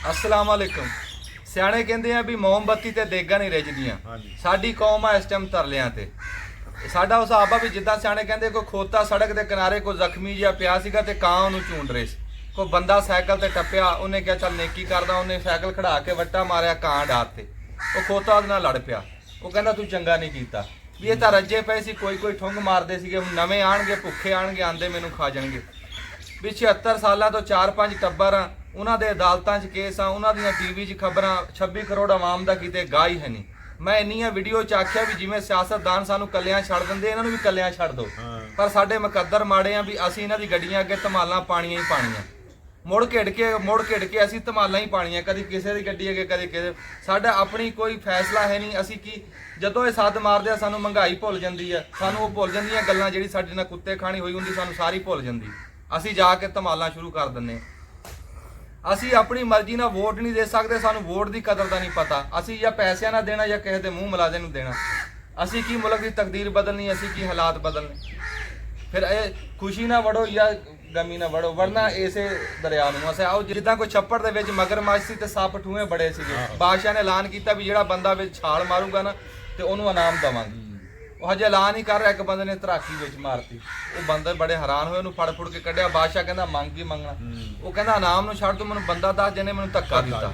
अस्सलाम वालेकुम। सियाणे कहते हैं भी मोमबत्ती ते देगा नहीं रिजदियां। साडी कौम आ इस टाइम तरलियां ते साडा उस हिसाब आ भी जिद्दां सियाणे कहंदे कोई खोता सड़क के किनारे कोई जख्मी जिहा पिया सीगा ते कां उहनूं चूंड रहे सी। कोई बंदा साइकिल ते टप्पिया, उन्हें क्या चल नेकी करदा, उन्हें साइकिल खड़ा के वट्टा मारिया कां डात ते वो खोता उहदे नाल लड़ पिया। वो कहंदा तू चंगा नहीं कीता भी ये तां रज्जे पए सी, कोई ठुंग मारदे सीगे, हुण नवें आणगे भुखे आणगे आंदे मैनूं खा जाणगे। भी 76 सालों तो 4-5 टब्बर आ, उन्होंने अदालतों केस आ, उन्होंने टीवी खबर 26 करोड़ आवाम का किते गा ही है नहीं। मैं इन्नियां वीडियो आख्या भी जिमें सियासतदान सानू कलियां छड़ देंगे, इन्होंने भी कलियां छड़ दो, पर साडे मुकद्दर माड़े आ भी असीं इन्हां दी गड्डियां अगे धमालां पाणियां ही पाणियां, मुड़ घिड़ के असीं धमालां ही पाणियां, कदी किसी की गड्डी अगे कदी किसी। साडा अपनी कोई फैसला है नहीं। असीं की जदों ये सद मारदे आ सानू महंगाई भुल जांदी है, सानू वो भुल जांदियां गल्लां जिहड़ी साडे नाल कुत्ते खानी होई हुंदी सानू सारी भुल जांदी। असीं जाके धमालां शुरू कर दिंदे। असीं अपनी मर्जी नाल वोट नहीं दे सकते, सानू वोट की कदर दा नहीं पता। असीं या पैसिਆਂ नाल देना या किसी दे मूँह मलाजे नूं देना। असीं की मुल्क की तकदीर बदलनी, असीं की हालात बदलने। फिर ये खुशी ना वड़ो या गमी ना वड़ो, वरना इसे दरिया नूं असें आओ जिद्दां कोई छप्पड़ दे विच मगरमच्छ सी ते सप्प ठूहे बड़े सीगे। बादशाह ने ऐलान किया भी जिहड़ा बंदा विच छाल मारूगा ना ते ओनूं इनाम देवांगे। वो हजे ऐलान ही कर रहा, एक बंदे ने धराकी विच मारती। वो बंदे बड़े हैरान हुए, फड़ फुड़ के कढ़िया। बादशाह कहंदा मंग की मंगना? वो कहंदा इनाम नूं छड्ड, तूं मैनूं बंदा दस जिहने मैनूं धक्का दित्ता।